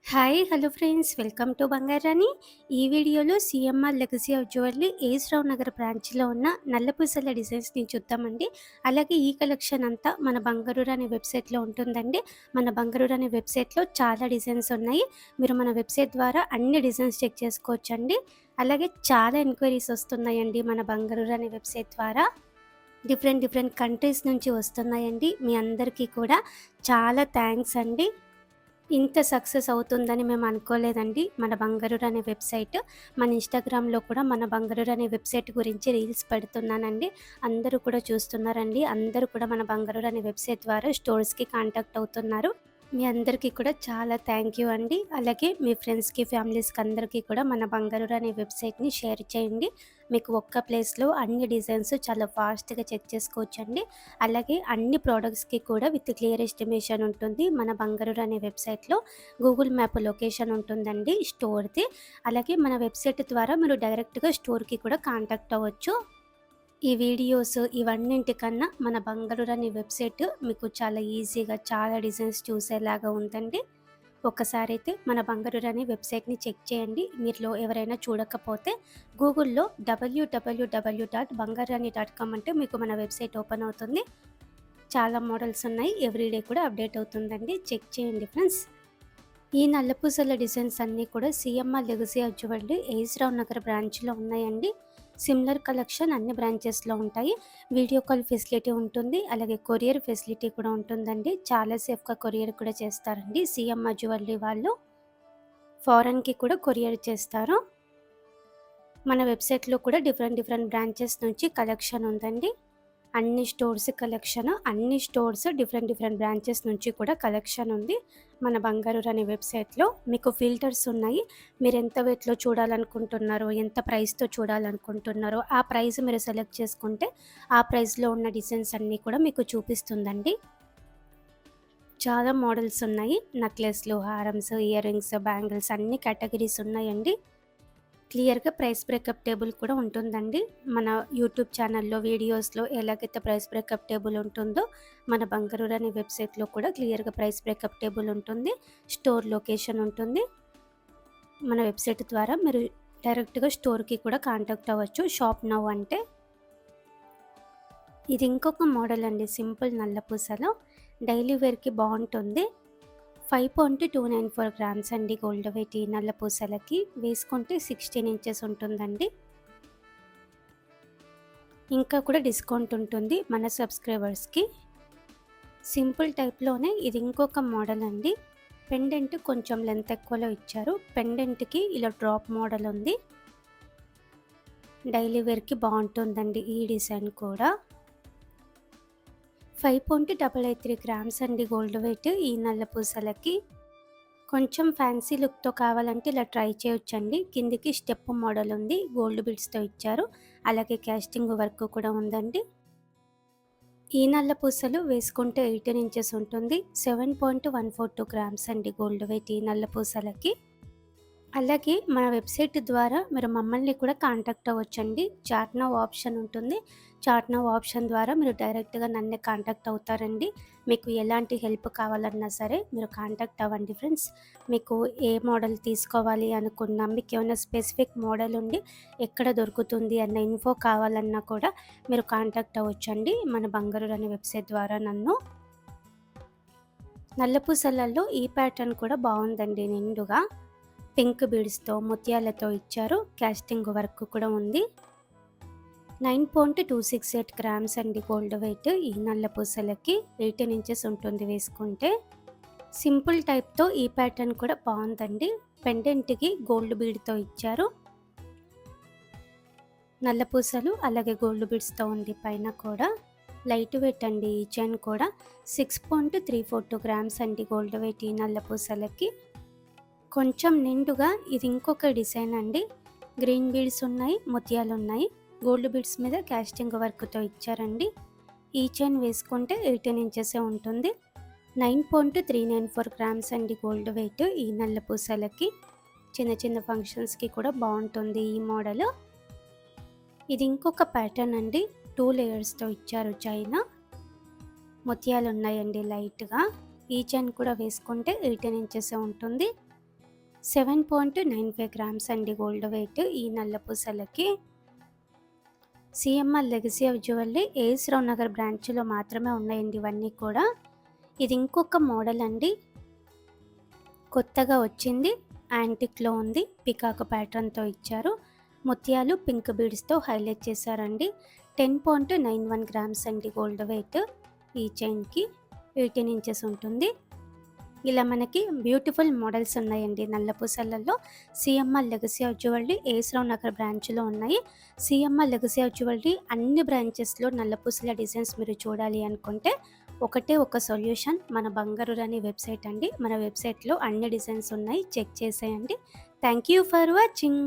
Hi hello friends, welcome to Bangarani. ఈ వీడియోలో CMR legacy of jewellery ఏస్ రావు నగర్ బ్రాంచ్లో ఉన్న నల్లపూసల డిజైన్స్ని చూద్దామండి. అలాగే ఈ కలెక్షన్ అంతా మన బంగారు రాణి వెబ్సైట్లో ఉంటుందండి. మన బంగారు రాణి వెబ్సైట్లో చాలా డిజైన్స్ ఉన్నాయి. మీరు మన వెబ్సైట్ ద్వారా అన్ని డిజైన్స్ చెక్ చేసుకోవచ్చండి. అలాగే చాలా ఎంక్వైరీస్ వస్తున్నాయండి మన బంగారు రాణి వెబ్సైట్ ద్వారా. డిఫరెంట్ కంట్రీస్ నుంచి వస్తున్నాయండి. మీ అందరికీ కూడా చాలా థ్యాంక్స్ అండి. ఇంత సక్సెస్ అవుతుందని మేము అనుకోలేదండి. మన బంగారు అనే వెబ్సైట్, మన ఇన్‌స్టాగ్రామ్‌లో కూడా మన బంగారు అనే వెబ్సైట్ గురించి రీల్స్ పెడుతున్నానండి. అందరూ కూడా చూస్తున్నారండి. అందరూ కూడా మన బంగారు అనే వెబ్సైట్ ద్వారా స్టోర్స్‌కి కాంటాక్ట్ అవుతున్నారు. మీ అందరికీ కూడా చాలా థ్యాంక్ యూ అండి. అలాగే మీ ఫ్రెండ్స్‌కి, ఫ్యామిలీస్‌కి అందరికీ కూడా మన బంగారు అనే వెబ్సైట్‌ని షేర్ చేయండి. మీకు ఒక్క ప్లేస్‌లో అన్ని డిజైన్స్ చాలా ఫాస్ట్‌గా చెక్ చేసుకోవచ్చండి. అలాగే అన్ని ప్రొడక్ట్స్‌కి కూడా విత్ క్లియర్ ఎస్టిమేషన్ ఉంటుంది. మన బంగారు అనే వెబ్సైట్‌లో గూగుల్ మ్యాప్ లొకేషన్ ఉంటుందండి స్టోర్‌ది. అలాగే మన వెబ్సైట్ ద్వారా మీరు డైరెక్ట్‌గా స్టోర్‌కి కూడా కాంటాక్ట్ అవ్వచ్చు. ఈ వీడియోస్ ఇవన్నింటికన్నా మన బంగారు రాణి వెబ్సైట్ మీకు చాలా ఈజీగా చాలా డిజైన్స్ చూసేలాగా ఉందండి. ఒక్కసారి అయితే మన బంగారు రాణి వెబ్సైట్ని చెక్ చేయండి. మీరులో ఎవరైనా చూడకపోతే గూగుల్లో www.bangarani.com అంటే మీకు మన వెబ్సైట్ ఓపెన్ అవుతుంది. చాలా మోడల్స్ ఉన్నాయి. ఎవ్రీడే కూడా అప్డేట్ అవుతుందండి. చెక్ చేయండి ఫ్రెండ్స్. ఈ నల్లపూసల డిజైన్స్ అన్నీ కూడా CMR legacy of jewellery ఏస్రావు Nagar బ్రాంచ్లో ఉన్నాయండి. సిమిలర్ కలెక్షన్ అన్ని బ్రాంచెస్లో ఉంటాయి. వీడియో కాల్ ఫెసిలిటీ ఉంటుంది. అలాగే కొరియర్ ఫెసిలిటీ కూడా ఉంటుందండి. చాలా సేఫ్గా కొరియర్ కూడా చేస్తారండి సిఎంఆర్ జ్యువెలరీ వాళ్ళు. ఫారెన్కి కూడా కొరియర్ చేస్తారు. మన వెబ్సైట్లో కూడా డిఫరెంట్ బ్రాంచెస్ నుంచి కలెక్షన్ ఉందండి. అన్ని స్టోర్స్ డిఫరెంట్ బ్రాంచెస్ నుంచి కూడా కలెక్షన్ ఉంది. మన బంగారు రాణి వెబ్సైట్లో మీకు ఫిల్టర్స్ ఉన్నాయి. మీరు ఎంత వెయిట్లో చూడాలనుకుంటున్నారో, ఎంత ప్రైస్తో చూడాలనుకుంటున్నారో ఆ ప్రైస్ మీరు సెలెక్ట్ చేసుకుంటే ఆ ప్రైస్లో ఉన్న డిజైన్స్ అన్నీ కూడా మీకు చూపిస్తుందండి. చాలా మోడల్స్ ఉన్నాయి. నెక్లెస్లు, హారమ్స్, ఇయర్ రింగ్స్, బ్యాంగిల్స్ అన్ని కేటగిరీస్ ఉన్నాయండి. క్లియర్‌గా ప్రైస్ బ్రేకప్ టేబుల్ కూడా ఉంటుందండి. మన యూట్యూబ్ ఛానల్‌లో వీడియోస్‌లో ఎలాగైతే ప్రైస్ బ్రేకప్ టేబుల్ ఉంటుందో, మన బంగారు రాణి వెబ్సైట్‌లో కూడా క్లియర్‌గా ప్రైస్ బ్రేకప్ టేబుల్ ఉంటుంది. స్టోర్ లొకేషన్ ఉంటుంది. మన వెబ్సైట్ ద్వారా మీరు డైరెక్ట్‌గా స్టోర్‌కి కూడా కాంటాక్ట్ అవ్వచ్చు. షాప్ నౌ అంటే. ఇది ఇంకొక మోడల్ అండి. సింపుల్ నల్ల పూసలో డైలీ వేర్‌కి బావుంటుంది. 5.294 గ్రామ్స్ అండి గోల్డ్ వెయిట్ ఈ నల్ల పూసలకి. వేసుకుంటే 16 ఇంచెస్ ఉంటుందండి. ఇంకా కూడా డిస్కౌంట్ ఉంటుంది మన సబ్స్క్రైబర్స్కి. సింపుల్ టైప్లోనే ఇది ఇంకొక మోడల్ అండి. పెండెంట్ కొంచెం లెంత్ ఎక్కువలో ఇచ్చారు. పెండెంట్కి ఇలా డ్రాప్ మోడల్ ఉంది. డైలీ వేర్కి బాగుంటుందండి ఈ డిజైన్ కూడా. 5.883 గ్రామ్స్ అండి గోల్డ్ వెయిట్ ఈ నల్ల పూసలకి. కొంచెం ఫ్యాన్సీ లుక్తో కావాలంటే ఇలా ట్రై చేయొచ్చండి. కిందికి స్టెప్ మోడల్ ఉంది. గోల్డ్ బీడ్స్తో ఇచ్చారు. అలాగే క్యాస్టింగ్ వర్క్ కూడా ఉందండి. ఈ నల్ల పూసలు వేసుకుంటే 18 ఇంచెస్ ఉంటుంది. 7.142 గ్రామ్స్ అండి గోల్డ్ వెయిట్ ఈ నల్ల పూసలకి. అలాగే మన వెబ్సైట్ ద్వారా మీరు మమ్మల్ని కూడా కాంటాక్ట్ అవ్వచ్చండి. చాట్ నౌ ఆప్షన్ ఉంటుంది. చాట్ నౌ ఆప్షన్ ద్వారా మీరు డైరెక్ట్గా నన్నే కాంటాక్ట్ అవుతారండి. మీకు ఎలాంటి హెల్ప్ కావాలన్నా సరే మీరు కాంటాక్ట్ అవ్వండి ఫ్రెండ్స్. మీకు ఏ మోడల్ తీసుకోవాలి అనుకున్నా, మీకు ఏమైనా స్పెసిఫిక్ మోడల్ ఉండి ఎక్కడ దొరుకుతుంది అన్న ఇన్ఫో కావాలన్నా కూడా మీరు కాంటాక్ట్ అవ్వచ్చండి మన బంగారు అనే వెబ్సైట్ ద్వారా నన్ను. నల్లపూసలలో ఈ ప్యాటర్న్ కూడా బాగుందండి. నిండుగా పింక్ బీడ్స్తో ముత్యాలతో ఇచ్చారు. క్యాస్టింగ్ వర్క్ కూడా ఉంది. 9.268 గ్రామ్స్ అండి గోల్డ్ వెయిట్ ఈ నల్ల పూసలకి. 18 ఇంచెస్ ఉంటుంది వేసుకుంటే. సింపుల్ టైప్తో ఈ ప్యాటర్న్ కూడా బాగుందండి. పెండెంట్కి గోల్డ్ బీడ్తో ఇచ్చారు. నల్ల పూసలు అలాగే గోల్డ్ బీడ్స్తో ఉంది పైన కూడా. లైట్ వెయిట్ అండి ఈ చైన్ కూడా. 6.342 గ్రామ్స్ అండి గోల్డ్ వెయిట్ ఈ నల్ల పూసలకి. కొంచెం నిండుగా ఇది ఇంకొక డిజైన్ అండి. గ్రీన్ బీడ్స్ ఉన్నాయి, ముత్యాలు ఉన్నాయి. గోల్డ్ బీడ్స్ మీద క్యాస్టింగ్ వర్క్తో ఇచ్చారండి. ఈ చైన్ వేసుకుంటే 18 ఇంచెసే ఉంటుంది. 9.394 గ్రామ్స్ అండి గోల్డ్ వెయిట్ ఈ నల్ల పూసలకి. చిన్న ఫంక్షన్స్కి కూడా బాగుంటుంది ఈ మోడల్. ఇది ఇంకొక ప్యాటర్న్ అండి. 2 లేయర్స్తో ఇచ్చారు చైన్. ముత్యాలు ఉన్నాయండి లైట్గా. ఈ చైన్ కూడా వేసుకుంటే 18 ఇంచెసే ఉంటుంది. 7.95 గ్రామ్స్ అండి గోల్డ్ వెయిట్ ఈ నల్ల పూసలకి. CMR legacy of jewellery AS Rao Nagar బ్రాంచ్లో మాత్రమే ఉన్నాయండి ఇవన్నీ కూడా. ఇది ఇంకొక మోడల్ అండి, కొత్తగా వచ్చింది, యాంటిక్లో ఉంది, పికాక్ ప్యాటర్న్తో ఇచ్చారు, ముత్యాలు పింక్ బీడ్స్తో హైలైట్ చేశారండి. 10.91 గ్రామ్స్ అండి గోల్డ్ వెయిట్. ఈ చైన్కి 18 ఇంచెస్ ఉంటుంది. ఇలా మనకి బ్యూటిఫుల్ మోడల్స్ ఉన్నాయండి నల్ల పూసలలో. CMR legacy of jewellery AS Rao Nagar బ్రాంచ్లో ఉన్నాయి. సిఎంఆర్ లెగసీ ఆఫ్ జ్యువెలరీ అన్ని బ్రాంచెస్లో నల్ల పూసల డిజైన్స్ మీరు చూడాలి అనుకుంటే ఒకటే ఒక సొల్యూషన్, మన బంగారు రాణి వెబ్సైట్ అండి. మన వెబ్సైట్లో అన్ని డిజైన్స్ ఉన్నాయి, చెక్ చేసేయండి. Thank you for watching.